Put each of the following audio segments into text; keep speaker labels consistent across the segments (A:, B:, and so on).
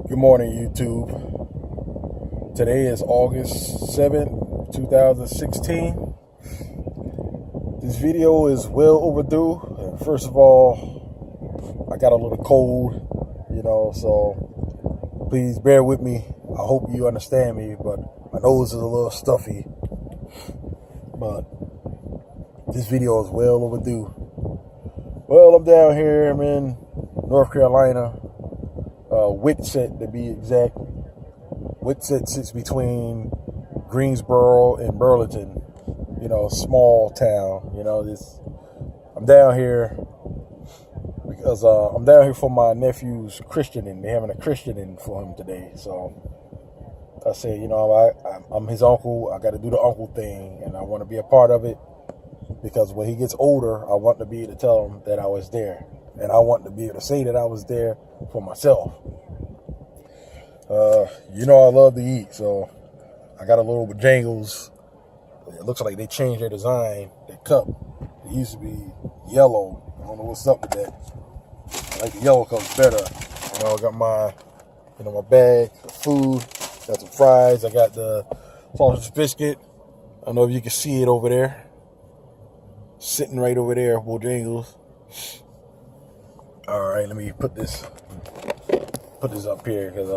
A: Good morning, YouTube. Today is August 7th, 2016. This video is well overdue. First of all, I got a little cold, so please bear with me. I hope you understand me, but my nose is a little stuffy. But this video is well overdue. Well, I'm down here. I'm in North Carolina. Whitsett, to be exact. Whitsett sits between Greensboro and Burlington. Small town. I'm down here because I'm down here for my nephew's christening. They're having a christening for him today. So I said, I'm his uncle. I got to do the uncle thing, and I want to be a part of it because when he gets older, I want to be able to tell him that I was there, and I want to be able to say that I was there for myself. I love to eat, so I got a little Bojangles. It looks like they changed their design, their cup. It used to be yellow. I don't know what's up with that. I like the yellow cups better. I got my, my bag of food. Got some fries. I got the sausage biscuit. I don't know if you can see it over there. Sitting right over there, Bojangles. All right, let me put this up here because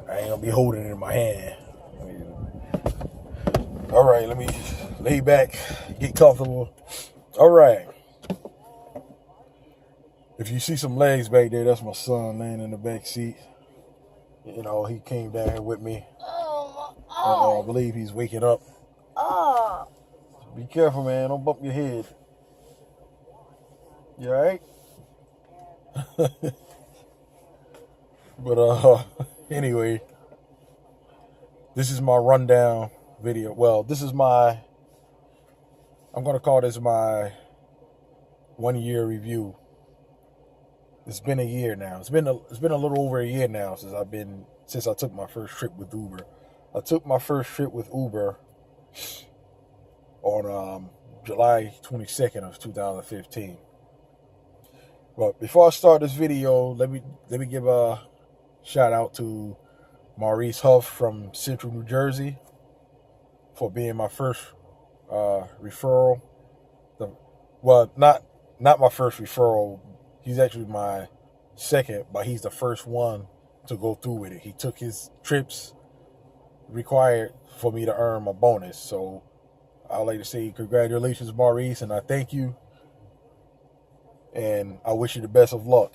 A: I ain't gonna be holding it in my hand. All right, let me lay back, get comfortable. All right. If you see some legs back there, that's my son laying in the back seat. He came down here with me. I believe he's waking up. Be careful, man. Don't bump your head. You all right? But anyway, this is my rundown video. Well, this is I'm gonna call this my 1 year review. It's been a year now. It's been a little over a year now since I took my first trip with Uber. I took my first trip with Uber on July 22nd of 2015. But before I start this video, let me give a shout out to Maurice Huff from Central New Jersey for being my first referral. Not my first referral. He's actually my second, but he's the first one to go through with it. He took his trips required for me to earn my bonus. So I'd like to say congratulations, Maurice, and I thank you. And I wish you the best of luck.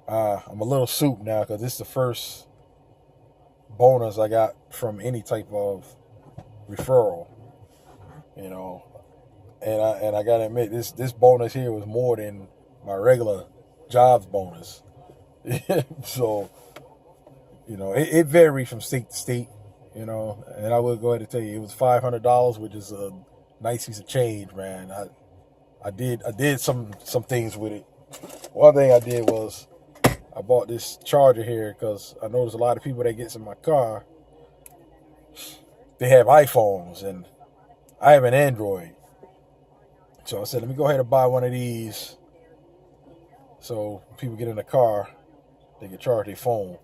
A: I'm a little soup now because this is the first bonus I got from any type of referral. And I gotta admit, this bonus here was more than my regular jobs bonus. So, it varies from state to state. And I will go ahead and tell you, it was $500, which is a nice piece of change, man. I did some things with it. One thing I did was I bought this charger here because I noticed a lot of people that gets in my car, they have iPhones and I have an Android. So I said, let me go ahead and buy one of these so people get in the car, they can charge their phone.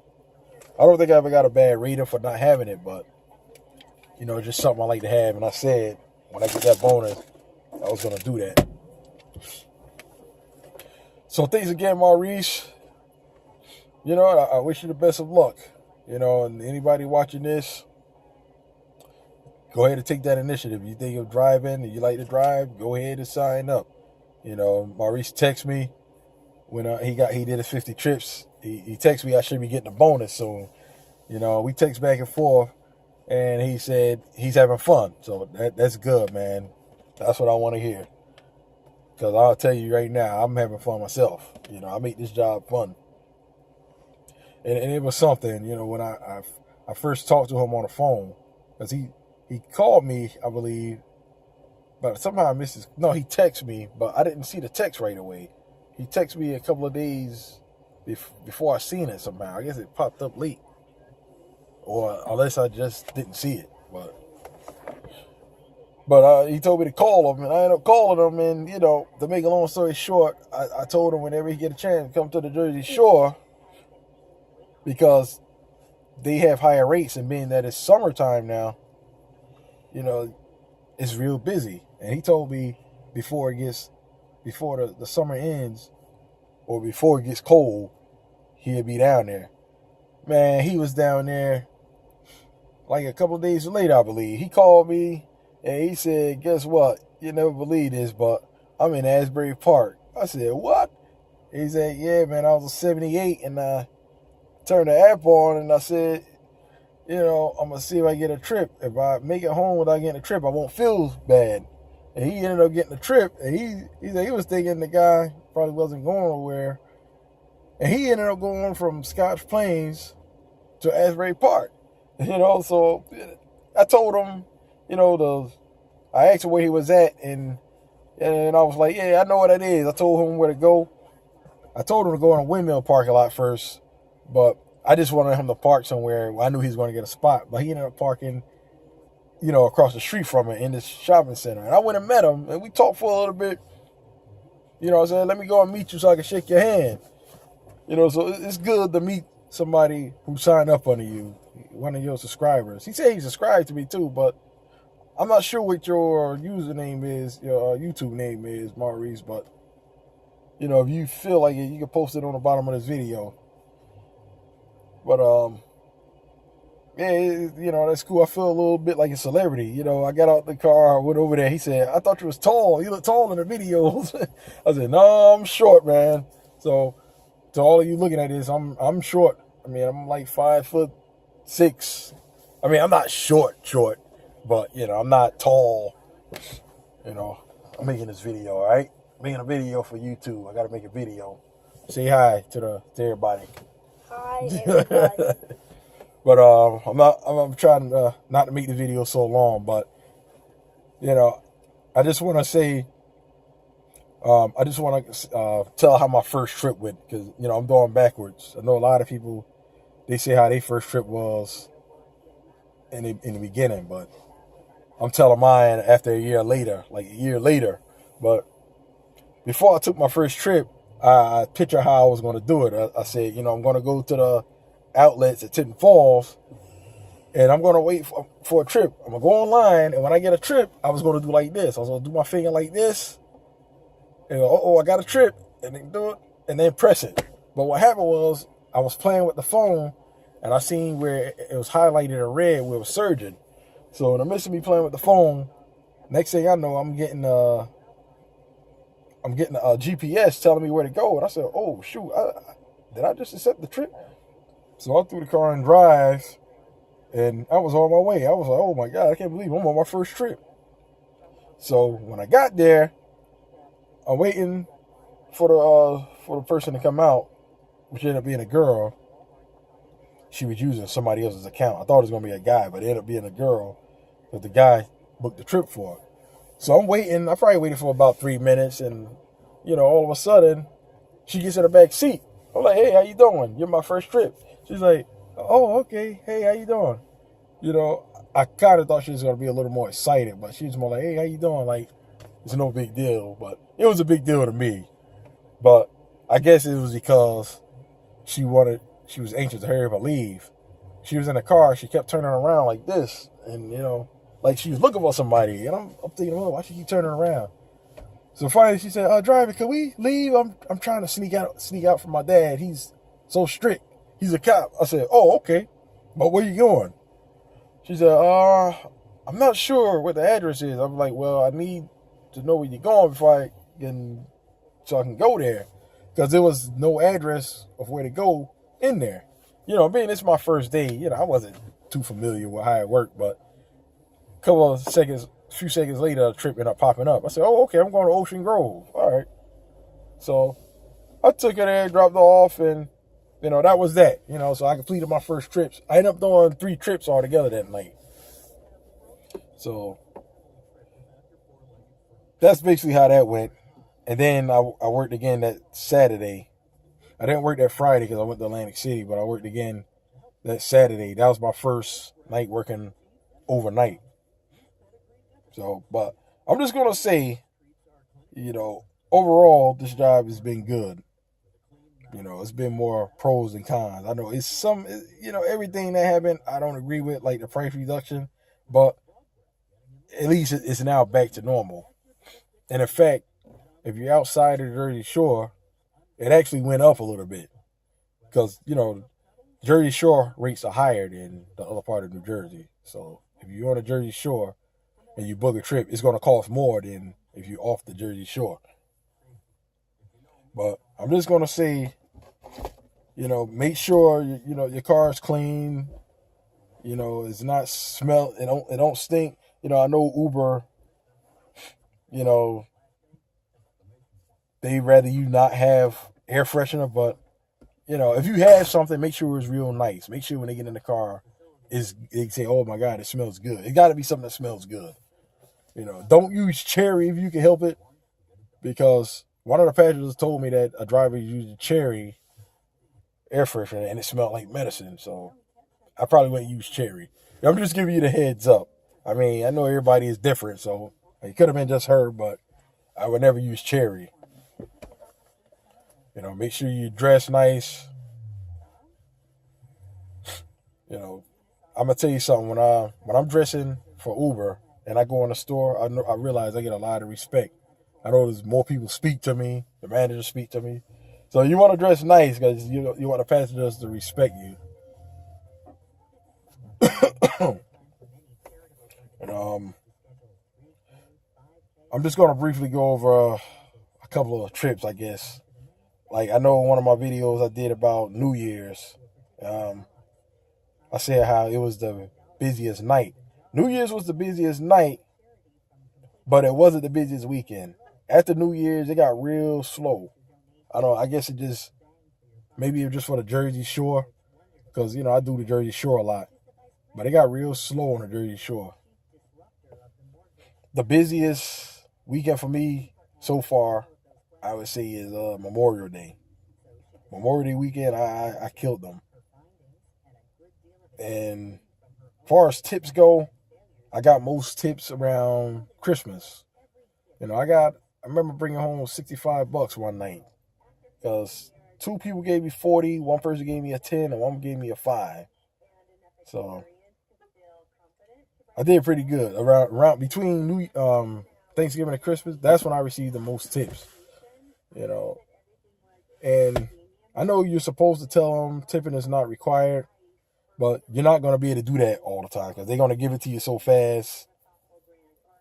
A: I don't think I ever got a bad rating for not having it, but it's just something I like to have. And I said when I get that bonus, I was gonna do that. So thanks again, Maurice. I wish you the best of luck. And anybody watching this, go ahead and take that initiative. You think of driving and you like to drive, go ahead and sign up. Maurice texted me when he did his 50 trips. He texted me I should be getting a bonus soon. We text back and forth, and he said he's having fun. So that's good, man. That's what I want to hear. Because I'll tell you right now, I'm having fun myself. I make this job fun. And it was something, when I first talked to him on the phone, because he called me, I believe, but somehow I missed his. No, he texted me, but I didn't see the text right away. He texted me a couple of days before I seen it somehow. I guess it popped up late, or unless I just didn't see it. But But he told me to call him, and I ended up calling him. And to make a long story short, I told him whenever he get a chance to come to the Jersey Shore because they have higher rates, and being that it's summertime now, it's real busy. And he told me before the summer ends or before it gets cold, he'll be down there. Man, he was down there like a couple of days later, I believe. He called me and he said, guess what? You never believe this, but I'm in Asbury Park. I said, what? He said, yeah, man, I was a 78 and I turned the app on and I said, I'm going to see if I get a trip. If I make it home without getting a trip, I won't feel bad. And he ended up getting a trip, and he said he was thinking the guy probably wasn't going nowhere. And he ended up going from Scotch Plains to Asbury Park. So I told him, I asked him where he was at, and I was like, yeah, I know what it is. I told him where to go. I told him to go in a windmill parking lot first, but I just wanted him to park somewhere. I knew he was going to get a spot, but he ended up parking, across the street from it in this shopping center. And I went and met him, and we talked for a little bit. I said, let me go and meet you so I can shake your hand. So it's good to meet somebody who signed up under you, one of your subscribers. He said he subscribed to me too, but I'm not sure what your username is, your YouTube name is, Maurice. But, if you feel like it, you can post it on the bottom of this video. But, yeah, that's cool. I feel a little bit like a celebrity. I got out the car, I went over there. He said, I thought you was tall. You look tall in the videos. I said, no, I'm short, man. So to all of you looking at this, I'm short. I mean, I'm like 5'6". I mean, I'm not short, but I'm not tall. I'm making this video, all right? I'm making a video for YouTube. I gotta make a video. Say hi to everybody.
B: Hi, everybody.
A: But I'm trying not to make the video so long, but I just want to say, I just want to tell how my first trip went, because I'm going backwards. I know a lot of people, they say how their first trip was in the beginning, but I'm telling mine after a year later. But before I took my first trip, I pictured how I was going to do it. I said, I'm going to go to the outlets at Tinton Falls, and I'm going to wait for a trip. I'm going to go online, and when I get a trip, I was going to do like this. I was going to do my finger like this, and go, I got a trip, and then do it, and then press it. But what happened was, I was playing with the phone, and I seen where it was highlighted in red where it was surging. So in the midst of me playing with the phone, next thing I know, I'm getting a GPS telling me where to go. And I said, oh, shoot, did I just accept the trip? So I threw the car in drive, and I was on my way. I was like, oh, my God, I can't believe I'm on my first trip. So when I got there, I'm waiting for the person to come out, which ended up being a girl. She was using somebody else's account. I thought it was going to be a guy, but it ended up being a girl that the guy booked the trip for. So I'm waiting. I probably waited for about 3 minutes, and, all of a sudden, she gets in the back seat. I'm like, hey, how you doing? You're my first trip. She's like, oh, okay. Hey, how you doing? I kind of thought she was going to be a little more excited, but she was more like, hey, how you doing? Like, it's no big deal, but it was a big deal to me. But I guess it was because she was anxious to hurry up and leave. She was in the car. She kept turning around like this, and, like she was looking for somebody. And I'm thinking, oh, why she keep turning around? So finally she said, driver, can we leave? I'm trying to sneak out from my dad. He's so strict. He's a cop. I said, oh, okay. But where you going? She said, I'm not sure what the address is. I'm like, well, I need to know where you're going before so I can go there. Because there was no address of where to go in there. Being it's my first day, I wasn't too familiar with how it worked, but a few seconds later, a trip ended up popping up. I said, oh, okay, I'm going to Ocean Grove. All right. So I took her there, dropped her off, and, that was that. So I completed my first trips. I ended up doing 3 trips altogether that night. So that's basically how that went. And then I worked again that Saturday. I didn't work that Friday because I went to Atlantic City, but I worked again that Saturday. That was my first night working overnight. So, but I'm just gonna say, overall, this job has been good. It's been more pros than cons. I know it's everything that happened, I don't agree with, like the price reduction, but at least it's now back to normal. And in fact, if you're outside of the Jersey Shore, it actually went up a little bit because, Jersey Shore rates are higher than the other part of New Jersey. So if you're on the Jersey Shore and you book a trip, it's going to cost more than if you're off the Jersey Shore. But I'm just going to say, make sure your car is clean. It's not smell. It don't stink. I know Uber. They rather you not have air freshener, but if you have something, make sure it's real nice. Make sure when they get in the car, they say, "Oh my God, it smells good." It got to be something that smells good. Don't use cherry if you can help it, because one of the passengers told me that a driver used cherry air freshener and it smelled like medicine. So I probably wouldn't use cherry. I'm just giving you the heads up. I mean, I know everybody is different, so it could have been just her, but I would never use cherry. Make sure you dress nice. I'm gonna tell you something. When I'm dressing for Uber and I go in the store, I realize I get a lot of respect. I know there's more people speak to me. The managers speak to me. So you want to dress nice because you want the passengers to respect you. And I'm just gonna briefly go over a couple of trips, I guess. Like, I know one of my videos I did about New Year's, I said how it was the busiest night. New Year's was the busiest night, but it wasn't the busiest weekend. After New Year's, it got real slow. I guess maybe it was just for the Jersey Shore, because, I do the Jersey Shore a lot. But it got real slow on the Jersey Shore. The busiest weekend for me so far, I would say, is Memorial Day. Memorial Day weekend, I killed them. And as far as tips go, I got most tips around Christmas. I remember bringing home $65 one night because 2 people gave me 40, one person gave me a 10, and one gave me a 5. So I did pretty good around between Thanksgiving and Christmas. That's when I received the most tips. And I know you're supposed to tell them tipping is not required, but you're not going to be able to do that all the time because they're going to give it to you so fast.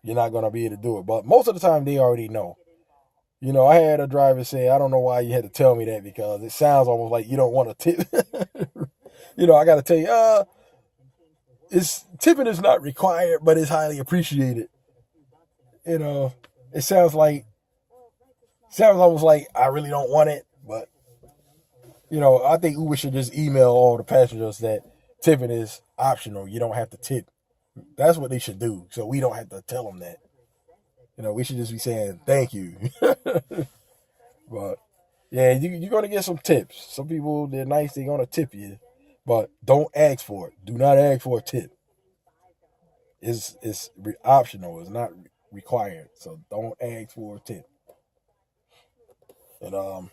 A: You're not going to be able to do it. But most of the time, they already know. I had a driver say, "I don't know why you had to tell me that because it sounds almost like you don't want to tip." I got to tell you, tipping is not required, but it's highly appreciated. It sounds almost like I really don't want it, but I think Uber should just email all the passengers that tipping is optional. You don't have to tip. That's what they should do, so we don't have to tell them that. We should just be saying thank you. But yeah, you're gonna get some tips. Some people, they're nice, they're gonna tip you, but don't ask for it. Do not ask for a tip. It's optional. It's not required. So don't ask for a tip. And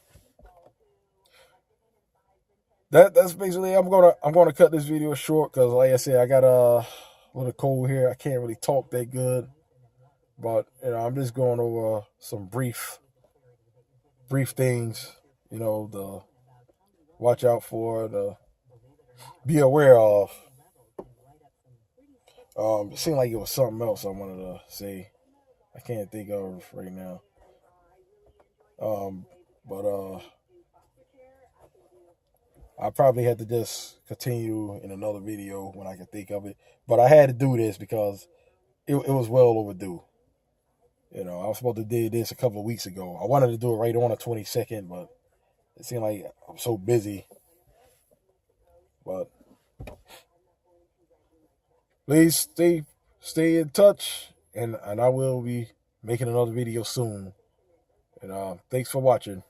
A: that's basically. I'm gonna cut this video short because, like I said, I got a little cold here. I can't really talk that good, but I'm just going over some brief things. The watch out for, the be aware of. It seemed like it was something else I wanted to say. I can't think of right now. But I probably had to just continue in another video when I can think of it. But I had to do this because it was well overdue. I was supposed to do this a couple of weeks ago. I wanted to do it right on the 22nd, but it seemed like I'm so busy. But please stay in touch, and I will be making another video soon. And thanks for watching.